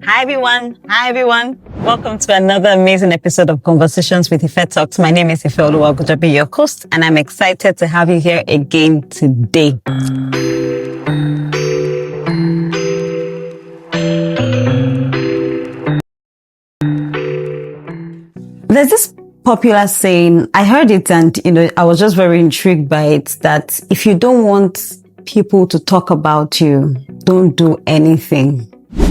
Hi everyone. Welcome to another amazing episode of Conversations with Ife Talks. My name is Ife Oluwagojabi, your host, and I'm excited to have you here again today. There's this popular saying, I heard it and, I was just very intrigued by it, that if you don't want people to talk about you, don't do anything.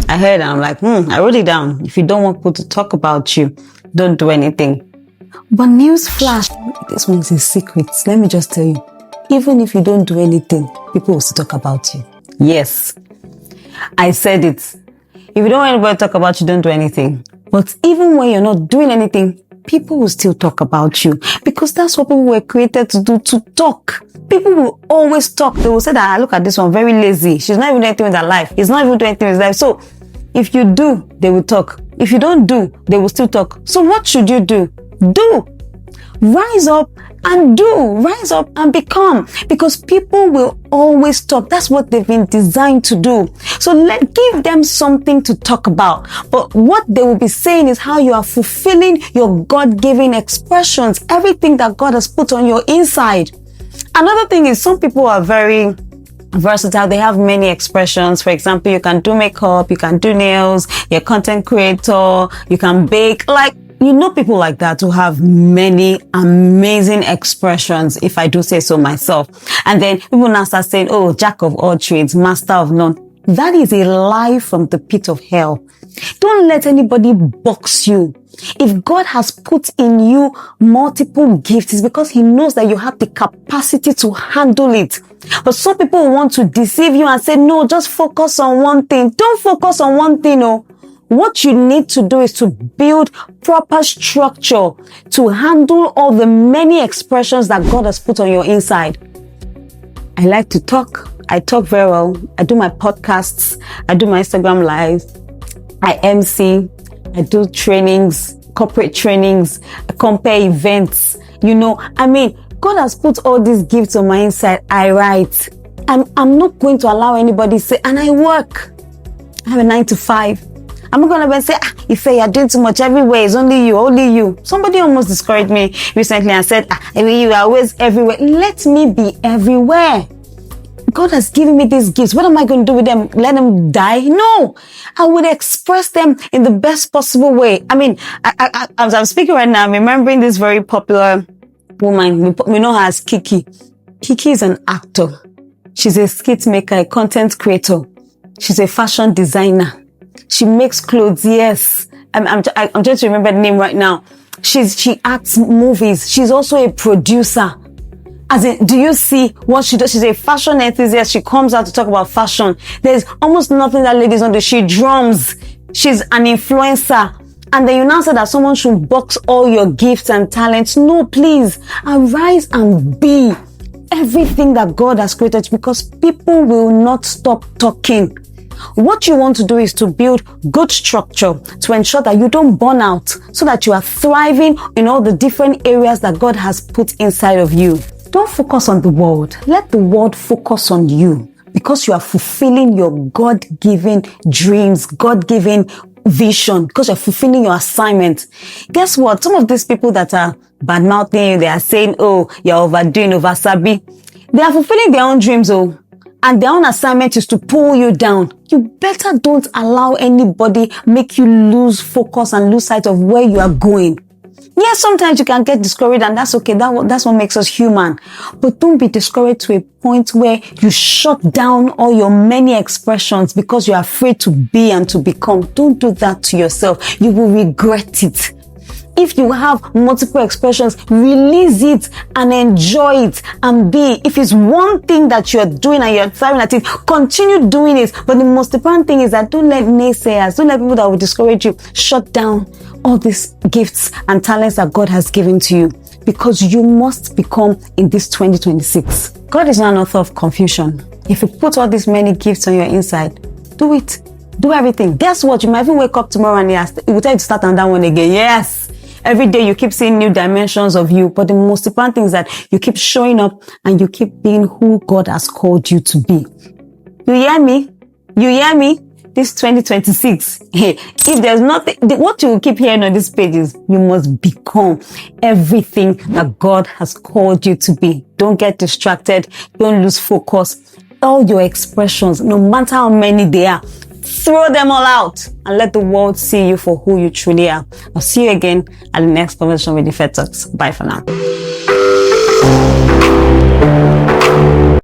I heard it and I'm like, I wrote it down. If you don't want people to talk about you, don't do anything. But news flash, this one is a secret. Let me just tell you, even if you don't do anything, people will still talk about you. Yes, I said it. If you don't want anybody to talk about you, don't do anything. But even when you're not doing anything, people will still talk about you, because that's what people were created to do, to talk. People will always talk. They will say that, look at this one, very lazy. She's not even doing anything with her life. He's not even doing anything with his life. So if you do, they will talk. If you don't do, they will still talk. So what should you do? Do. Rise up and do. Rise up and become. Because people will always talk. That's what they've been designed to do. So give them something to talk about. But what they will be saying is how you are fulfilling your God-given expressions. Everything that God has put on your inside. Another thing is, some people are very versatile. They have many expressions. For example, you can do makeup, you can do nails, you're a content creator, you can bake. People like that who have many amazing expressions, if I do say so myself. And then people now start saying, oh, jack of all trades, master of none. That is a lie from the pit of hell. Don't let anybody box you. If God has put in you multiple gifts, it's because He knows that you have the capacity to handle it. But some people want to deceive you and say, no, just focus on one thing. Don't focus on one thing, no. What you need to do is to build proper structure to handle all the many expressions that God has put on your inside. I like to talk. I talk very well. I do my podcasts. I do my Instagram lives. I MC. I do trainings, corporate trainings. I compare events. God has put all these gifts on my inside. I write. I'm not going to allow anybody to say, and I work. I have a 9 to 5. I'm not going to say, Ife, you're doing too much everywhere. It's only you. Somebody almost discouraged me recently and said, you are always everywhere. Let me be everywhere. God has given me these gifts. What am I going to do with them? Let them die? No. I would express them in the best possible way. As I'm speaking right now, I'm remembering this very popular woman. We know her as Kiki. Kiki is an actor. She's a skit maker, a content creator. She's a fashion designer. She makes clothes, yes. I'm trying to remember the name right now. She acts movies. She's also a producer. Do you see what she does? She's a fashion enthusiast. She comes out to talk about fashion. There's almost nothing that ladies don't do. She drums. She's an influencer. And then you now say that someone should box all your gifts and talents. No, please. Arise and be everything that God has created, because people will not stop talking. What you want to do is to build good structure to ensure that you don't burn out, so that you are thriving in all the different areas that God has put inside of you. Don't focus on the world. Let the world focus on you, because you are fulfilling your God-given dreams, God-given vision, because you're fulfilling your assignment. Guess what? Some of these people that are bad-mouthing you, they are saying, oh, you're overdoing, oversabi. They are fulfilling their own dreams, and their own assignment is to pull you down. You better don't allow anybody make you lose focus and lose sight of where you are going. Yes, sometimes you can get discouraged, and that's okay. That's what makes us human. But don't be discouraged to a point where you shut down all your many expressions because you're afraid to be and to become. Don't do that to yourself. You will regret it. If you have multiple expressions, release it and enjoy it and be. If it's one thing that you're doing and you're thriving at it, continue doing it. But the most important thing is that don't let naysayers, don't let people that will discourage you shut down all these gifts and talents that God has given to you, because you must become in this 2026. God is not an author of confusion. If you put all these many gifts on your inside, do it. Do everything. Guess what? You might even wake up tomorrow and it will tell you to start on that one again. Yes. Every day you keep seeing new dimensions of you. But the most important thing is that you keep showing up and you keep being who God has called you to be. You hear me? You hear me? this 2026, if there's nothing, what you will keep hearing on these pages, you must become everything that God has called you to be. Don't get distracted. Don't lose focus. All your expressions, no matter how many they are, throw them all out and let the world see you for who you truly are. I'll see you again at the next conversation with Ife Talks. Bye for now.